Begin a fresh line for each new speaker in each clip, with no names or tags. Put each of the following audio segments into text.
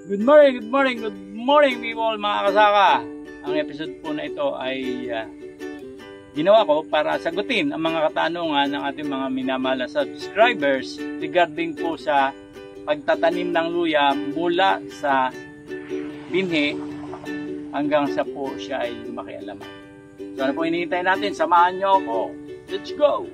Good morning people mga kasaka. Ang episode po na ito ay ginawa ko para sagutin ang mga katanungan ng ating mga minamahal na subscribers regarding po sa pagtatanim ng luya mula sa binhi hanggang sa po siya ay lumaki ang laman. So ano po hinihintay natin? Samahan nyo ako. Let's go!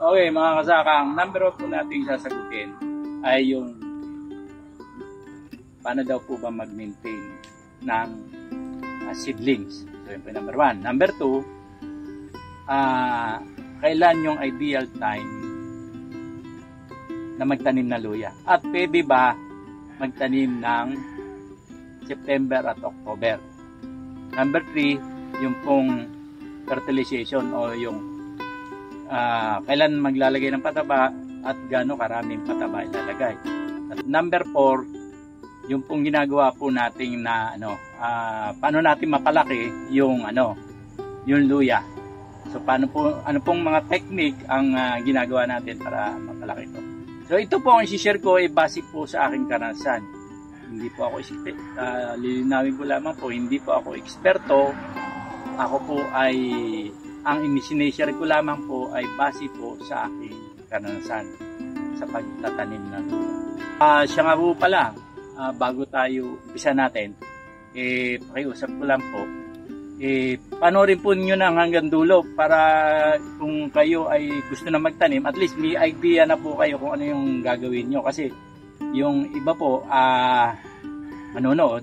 Okay mga kasakang, number 1 po natin sasagutin ay yung paano daw po ba mag-maintain ng seedlings. So yun po yung number 1. Number 2, kailan yung ideal time na magtanim na luya? At pwede ba magtanim ng September at October? Number 3, yung pong fertilization o yung kailan maglalagay ng pataba at gaano karaming pataba ilalagay. At number 4, yung pong ginagawa po nating na paano natin mapalaki yung yung luya. So paano po ano pong mga technique ang ginagawa natin para mapalaki ito. So ito po ang i-share ko ay base po sa aking karanasan. Hindi po ako lilinawin ko lamang po, hindi po ako eksperto. Ako po ay ang sinishare ko lamang po ay base po sa aking karanasan sa pagtatanim ng luya. Siya nga po pala, bago tayo umpisa natin, pakiusap ko lang po, panoorin po ninyo na hanggang dulo para kung kayo ay gusto na magtanim, at least may idea na po kayo kung ano yung gagawin nyo. Kasi yung iba po, manonood,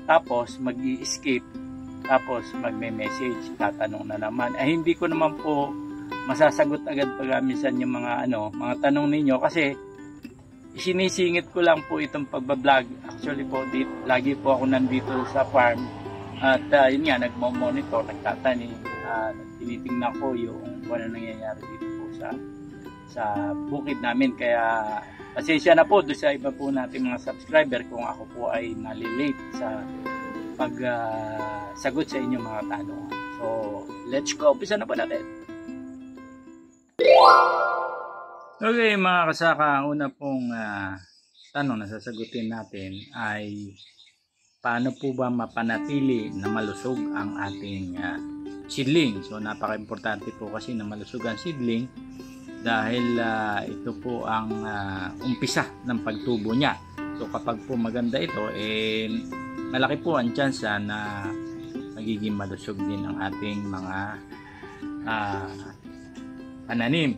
tapos mag-i-skip, tapos magme-message, tatanong na naman. Hindi ko naman po masasagot agad pag minsan yung mga mga tanong ninyo kasi sinisingit ko lang po itong pagbablog. Actually po, lagi po ako nandito sa farm at yun nga, nagmo-monitor, nagtatanim, tinitingnan ko yung ano nangyayari dito po sa bukid namin. Kaya pasensya na po doon sa iba po nating mga subscriber kung ako po ay nalilate sa sagot sa inyong mga tanong. So, let's go. Umpisa na po natin. Okay mga kasaka, ang una pong tanong na sasagutin natin ay paano po ba mapanatili na malusog ang ating seedling. So, napaka-importante po kasi na malusog ang seedling dahil ito po ang umpisa ng pagtubo niya. So, kapag po maganda ito, malaki po ang chance na magiging malusog din ang ating mga pananim.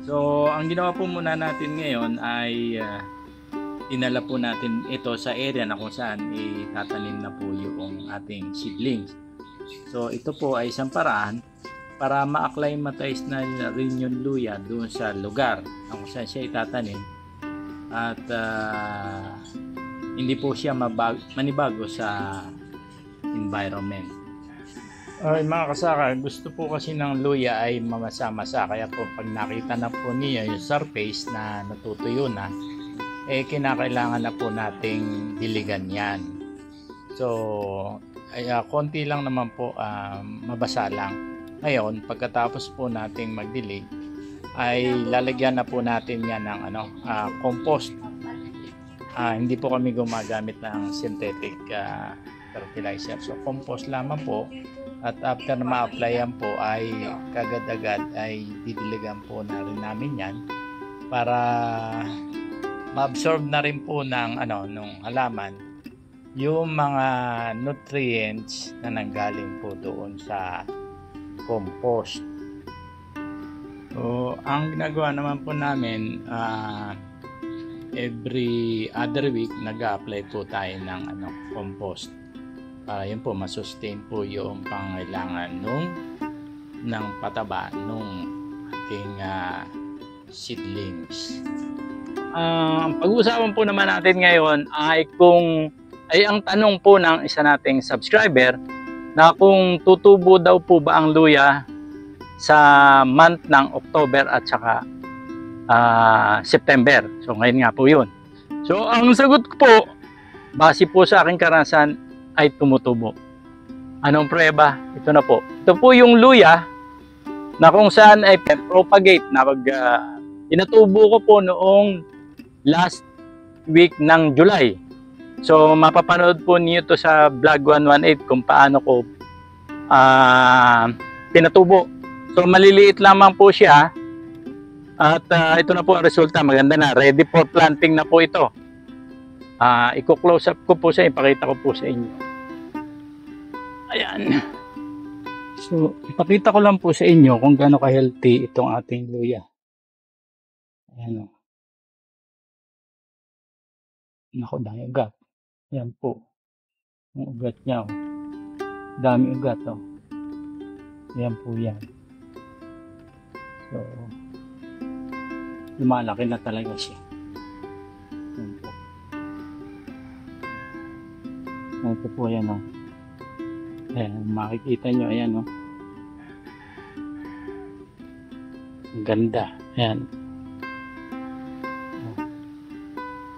So, ang ginawa po muna natin ngayon ay dinala po natin ito sa area na kung saan itatanim na po yung ating seedlings. So, ito po ay isang paraan para ma-acclimatize na rin yung luya doon sa lugar na kung saan siya itatanim at hindi po siya manibago sa environment. Mga kasaka, gusto po kasi ng luya ay mamasa-masa, kaya po pag nakita na po niya yung surface na natutuyo na, kinakailangan na po nating diligan yan. So, konti lang naman po, mabasa lang. Ngayon, pagkatapos po nating magdilig, ay lalagyan na po natin yan ng compost. Hindi po kami gumagamit ng synthetic fertilizer. So, compost lamang po. At after na ma-applyan po ay kagad-agad ay didiligan po na rin namin yan para ma-absorb na rin po ng nung halaman yung mga nutrients na nanggaling po doon sa compost. So, ang ginagawa naman po namin every other week nag-a-apply po tayo ng compost para yun po masustain po yung pangailangan ng pataba nung ating seedlings. Ang pag-uusapan po naman natin ngayon ay kung ay ang tanong po ng isa nating subscriber na kung tutubo daw po ba ang luya sa month ng October at saka September. So ngayon nga po yun. So ang sagot ko po, base po sa aking karanasan, ay tumutubo. Anong prueba? Ito na po. Ito po yung luya na kung saan ay propagate na pinatubo ko po noong last week ng July. So mapapanood po niyo to sa vlog 118 kung paano ko pinatubo. So maliliit lamang po siya at ito na po ang resulta. Maganda na, ready for planting na po ito. I-close up ko po siya, ipakita ko po sa inyo. Ayan. So ipakita ko lang po sa inyo kung gaano ka-healthy itong ating luya. Ayan o. Naku, dami ugat. Ayan po. Yung ugat niya o. Dami ugat o. Ayan po yan. So, lumalaki na talaga siya. Ayan po. Ito po yan o. Ayan, makikita nyo. Ayan o. Ang ganda. Ayan.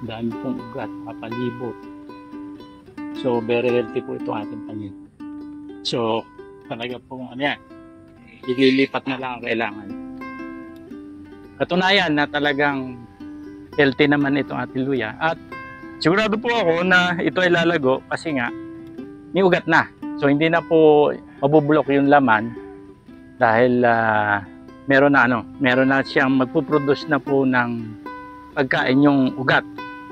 Dami pong ugat, kapalibot. So, very healthy po itong ating tanim. So, talaga po, ano yan, ililipat na lang ang kailangan. Katunayan na talagang healthy naman itong ating luya. At sigurado po ako na ito ay lalago kasi nga, may ugat na. So, hindi na po mabubulok yung laman dahil meron na siyang magpuproduce na po ng pagkain yung ugat.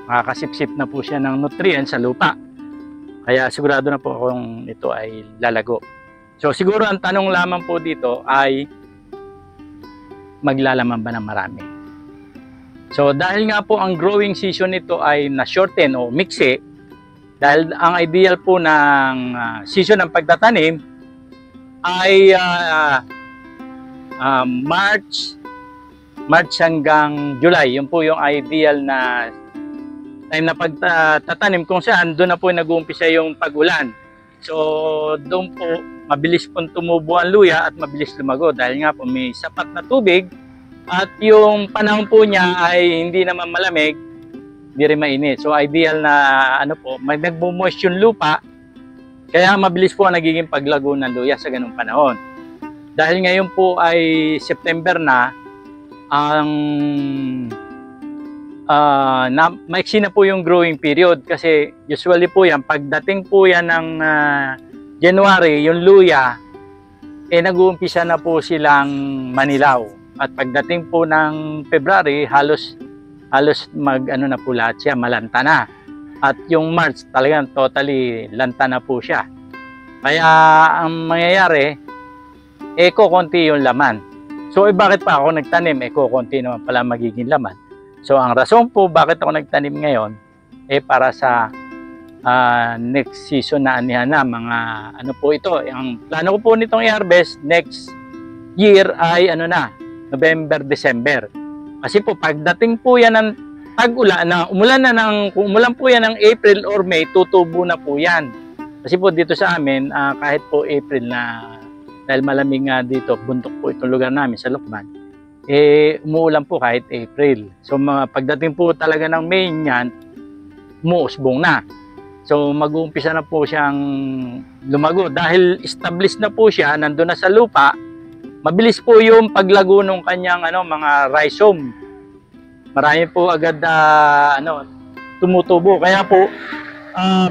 Makakasipsip na po siya ng nutrients sa lupa. Kaya sigurado na po kung ito ay lalago. So siguro ang tanong lamang po dito ay maglalaman ba ng marami? So dahil nga po ang growing season nito ay na-shorten o mixi, dahil ang ideal po ng season ng pagtatanim ay March hanggang July. Yun po yung ideal na time na pagtatanim kung saan doon na po nag-uumpisa yung pag-ulan. So doon po mabilis pong tumubo ang luya at mabilis lumago dahil nga po may sapat na tubig at yung panahon po niya ay hindi naman malamig, hindi rin mainit. So ideal na may nagbo-moist yung lupa kaya mabilis po ang nagiging paglago ng luya sa ganung panahon. Dahil ngayon po ay September na, ang maiksi na po yung growing period kasi usually po yan, pagdating po yan ng January, yung luya, nag-uumpisa na po silang manilaw. At pagdating po ng February, halos na po lahat siya, malanta na. At yung March, talagang totally lanta na po siya. Kaya ang mangyayari, konti yung laman. So bakit pa ako nagtanim? Konti naman pala magiging laman. So ang rason po bakit ako nagtanim ngayon para sa next season na anihan na mga po ito. Ang plano ko po nitong i-harvest next year ay November, December. Kasi po pagdating po yan ng tag-ulan kung umulan po yan ng April or May, tutubo na po yan. Kasi po dito sa amin kahit po April na dahil malamig nga dito, buntok po itong lugar namin sa Lokban, umuulan po kahit April. So pagdating po talaga ng May niyan, umuusbong na. So mag-uumpisa na po siyang lumago. Dahil established na po siya, nandun na sa lupa, mabilis po yung paglago ng kanyang mga rhizome. Marami po agad tumutubo. Kaya po,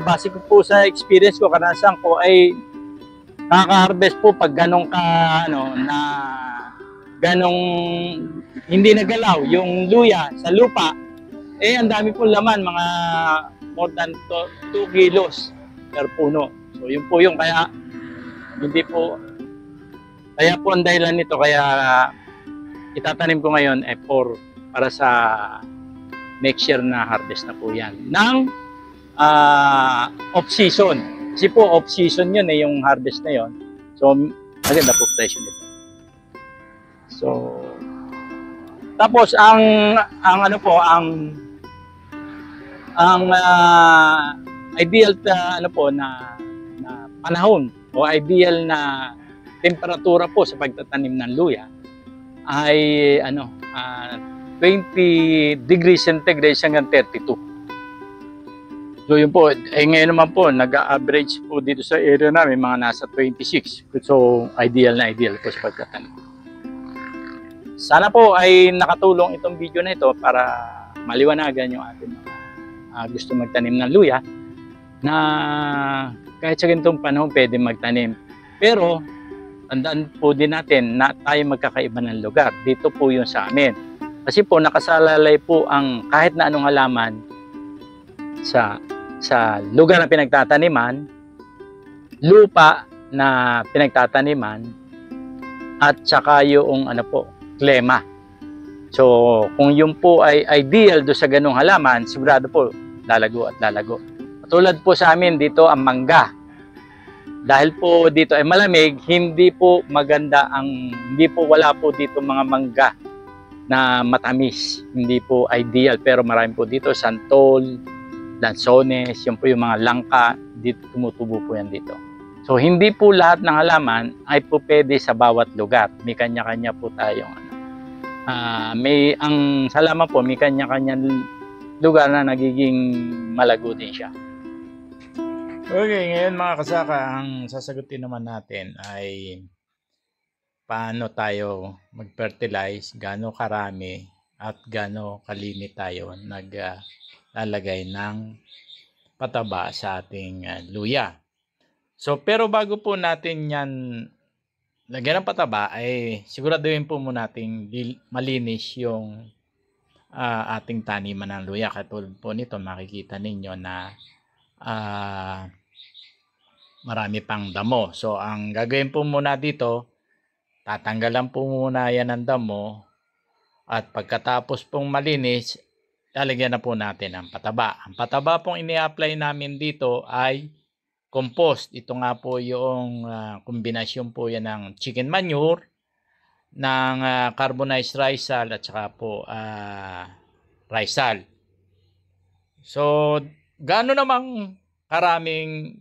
base ko po sa experience ko, karanasan ko ay nakaka-harvest po pag ganong hindi nagalaw yung luya sa lupa, ang dami po laman, mga more than 2 kilos per puno. So yun po yung kaya ang dahilan nito, kaya itatanim ko ngayon para sa next year na harvest na po yan ng off-season. Kasi po off-season yun yung harvest na yun. So maganda po presyo nito. So tapos ang
ideal na panahon o ideal na temperatura po sa pagtatanim ng luya ay 20 degrees centigrade hanggang 32. So yun po, ngayon naman po, nag-average po dito sa area namin mga nasa 26. So ideal po sa pagtatanim. Sana po ay nakatulong itong video na ito para maliwanagan yung ating gusto magtanim ng luya na kahit sa ganitong panahon pwede magtanim. Pero tandaan po din natin na tayo magkakaiba ng lugar. Dito po yung sa amin. Kasi po nakasalalay po ang kahit na anong halaman sa lugar na pinagtataniman, lupa na pinagtataniman, at saka yung klima. So kung yun po ay ideal do sa ganung halaman, sigurado po lalago at lalago. Tulad po sa amin dito ang mangga. Dahil po dito ay malamig, hindi po wala po dito mga mangga na matamis. Hindi po ideal, pero marami po dito santol, lansones, yun po yung mga langka, dito tumutubo po yan dito. So hindi po lahat ng halaman ay po pwede sa bawat lugar. May kanya-kanya po tayong ang halaman po may kanya-kanyang lugar na nagiging malago din siya.
Okay, ngayon mga kasaka, ang sasagutin naman natin ay paano tayo mag-fertilize, gaano karami at gaano kalimit tayo naglalagay ng pataba sa ating luya. So pero bago po natin yan lagyan ng pataba, ay siguraduhin po muna natin malinis yung ating taniman ng luya. Katulad po nito, makikita ninyo na marami pang damo. So ang gagawin po muna dito, tatanggalan po muna yan ng damo, at pagkatapos pong malinis, lalagyan na po natin ang pataba. Ang pataba pong ini-apply namin dito ay compost. Ito nga po yung kombinasyon po yan ng chicken manure, ng carbonized risal at saka po risal. So gaano namang karaming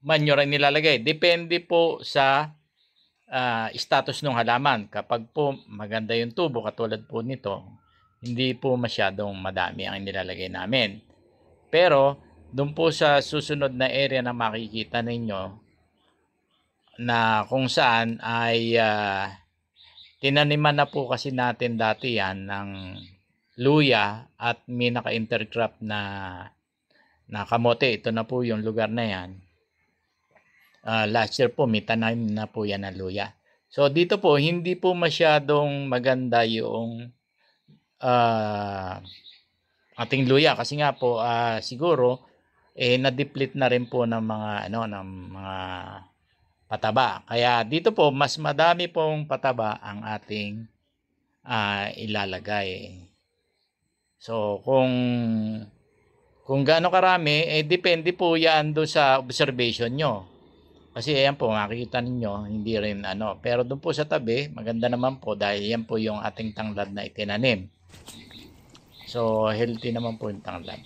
manure ang nilalagay? Depende po sa status ng halaman. Kapag po maganda yung tubo, katulad po nito, hindi po masyadong madami ang nilalagay namin. Pero doon po sa susunod na area na makikita ninyo na kung saan ay tinaniman na po kasi natin dati yan ng luya at may naka-intercrop na kamote. Ito na po yung lugar na yan. Last year po may tanim na po yan ng luya. So dito po hindi po masyadong maganda yung ating luya kasi nga po siguro na-deplete na rin po ng mga pataba. Kaya dito po mas madami pong pataba ang ating ilalagay. So kung gaano karami, depende po yan do sa observation nyo. Kasi ayan po, makikita ninyo, hindi rin pero doon po sa tabi, maganda naman po dahil yan po yung ating tanglad na itinanim. So healthy naman po yung tanglad.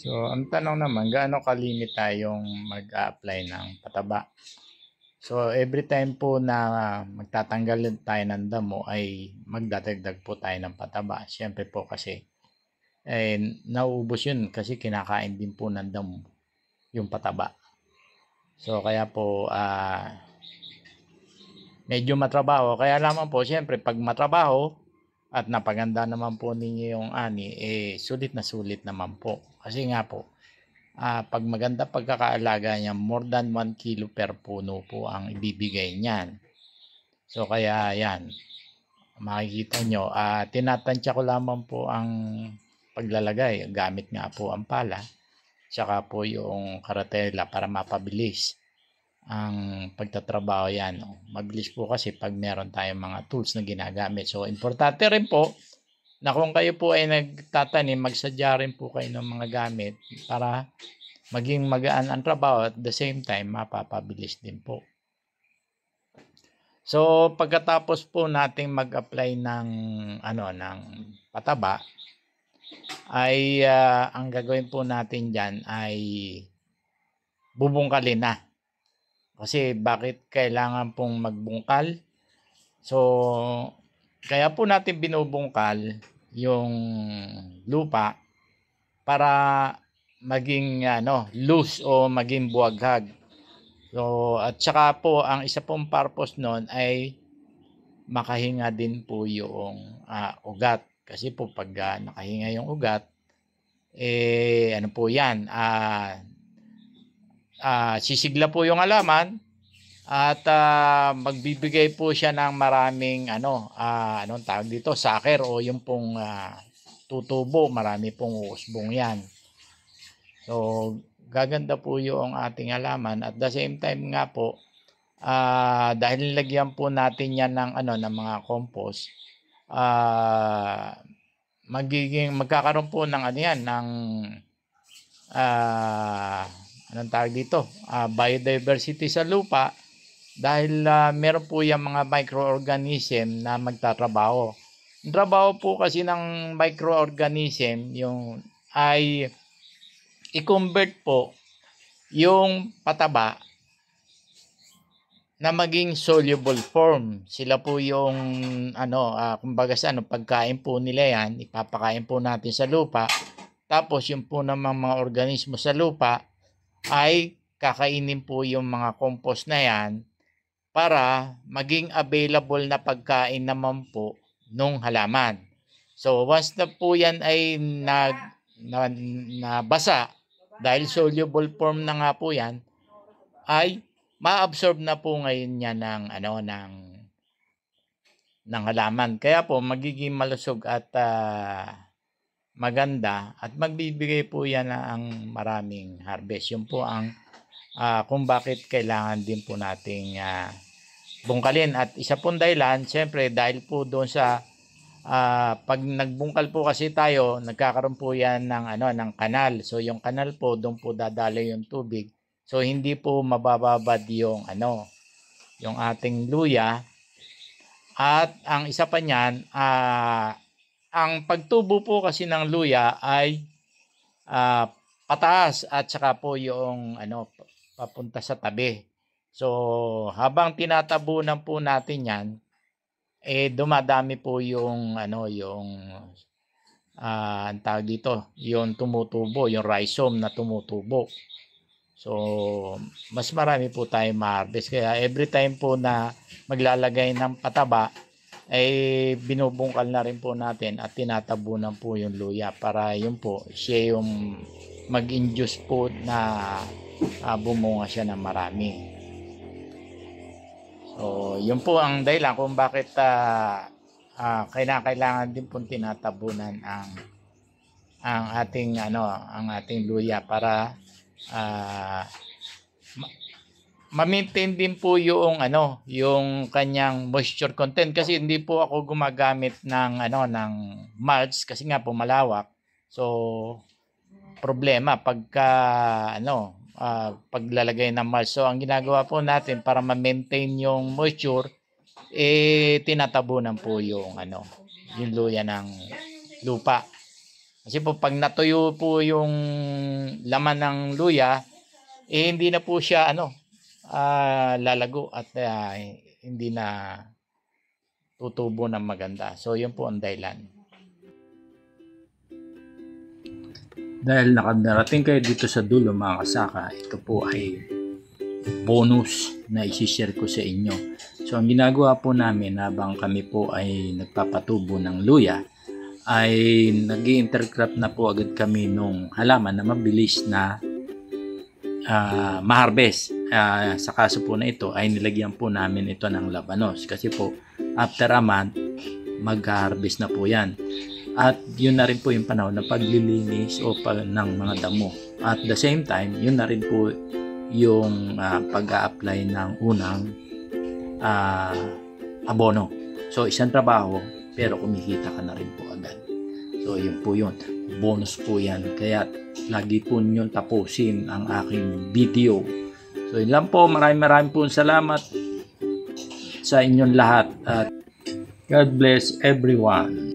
So, ang tanong naman, gaano kalimit tayong mag-a-apply ng pataba? So, every time po na magtatanggal tayo ng damo ay magdadagdag po tayo ng pataba. Siyempre po kasi nauubos yun kasi kinakain din po ng damo yung pataba. So, kaya po medyo matrabaho. Kaya lamang po, siyempre, pag matrabaho at napaganda naman po ninyo yung ani, sulit na sulit naman po. Kasi nga po, pag maganda pagkakaalaga niya, more than 1 kilo per puno po ang ibibigay niyan. So kaya yan, makikita nyo, tinatansya ko lamang po ang paglalagay. Gamit nga po ang pala, tsaka po yung karatela para mapabilis ang pagtatrabaho yan. Mabilis po kasi pag meron tayong mga tools na ginagamit. So importante rin po na kung kayo po ay nagtatanim, magsadya rin po kayo ng mga gamit para maging magaan ang trabaho at the same time mapapabilis din po. So pagkatapos po nating mag-apply ng ng pataba, ay ang gagawin po natin diyan ay bubungkalin na. Kasi bakit kailangan pong magbungkal? So kaya po natin binubungkal yung lupa para maging loose o maging buwaghag. So at saka po ang isa pong purpose noon ay makahinga din po yung ugat. Kasi po pag nakahinga yung ugat, ano po yan, sisigla po yung halaman at magbibigay po siya ng maraming anong tawag dito, saker o yung pong tutubo, marami pong uusbong yan. So gaganda po yung ating halaman at the same time nga po dahil nilagyan po natin yan ng ng mga compost, magkakaroon po ng ng anong tawag dito, biodiversity sa lupa dahil meron po yung mga microorganism na magtatrabaho. Ang trabaho po kasi ng microorganism ay i-convert po yung pataba na maging soluble form. Sila po yung kumbaga pagkain po nila yan, ipapakain po natin sa lupa. Tapos yung po namang mga organismo sa lupa ay kakainin po yung mga compost na yan para maging available na pagkain naman po nung halaman. So once na po yan ay nabasa, dahil soluble form na nga po yan, ay ma-absorb na po ngayon yan ng halaman. Kaya po magiging malusog at maganda at magbibigay po yan ng maraming harvest. Yun po ang kung bakit kailangan din po nating bungkalin. At isa pong dahilan, siyempre dahil po doon sa pag nagbungkal po kasi tayo, nagkakaroon po yan ng kanal. So yung kanal po, doon po dadaloy yung tubig. So hindi po mabababad yung yung ating luya. At ang isa pa niyan, ang pagtubo po kasi ng luya ay pataas at saka po yung papunta sa tabi. So habang tinatabunan po natin yan, dumadami po yung ang tawag dito, yung tumutubo, yung rhizome na tumutubo. So mas marami po tayong ma-harvest. Kaya every time po na maglalagay ng pataba, ay binubungkal na rin po natin at tinatabunan po yung luya para yun po siya yung mag-induce po na bumunga siya ng marami. So yun po ang dahilan kung bakit kailangan din po tinatabunan ang ating luya para ma-maintain din po yung yung kanyang moisture content. Kasi hindi po ako gumagamit ng mulch kasi nga po malawak. So problema pagka paglalagay ng mulch. So ang ginagawa po natin para ma-maintain yung moisture, tinatabunan po yung luya ng lupa. Kasi po pag natuyo po yung laman ng luya, hindi na po siya lalago at hindi na tutubo ng maganda. So yun po ang dahilan.
Dahil nakadarating kayo dito sa dulo mga kasaka, ito po ay bonus na isi-share ko sa inyo. So ang ginagawa po namin habang kami po ay nagpapatubo ng luya, ay nag-intercrop na po agad kami nung halaman na mabilis na ma-harvest. Sa kaso po na ito ay nilagyan po namin ito ng labanos kasi po after a month mag-harvest na po yan. At yun na rin po yung panahon na paglilinis o ng mga damo. At the same time, yun na rin po yung pag-a-apply ng unang abono. So isang trabaho pero kumikita ka na rin po agad.
So yun po yun. Bonus po yan. Kaya lagi po nyo tapusin ang aking video. So yun lang po. Maraming po salamat sa inyong lahat. At God bless everyone.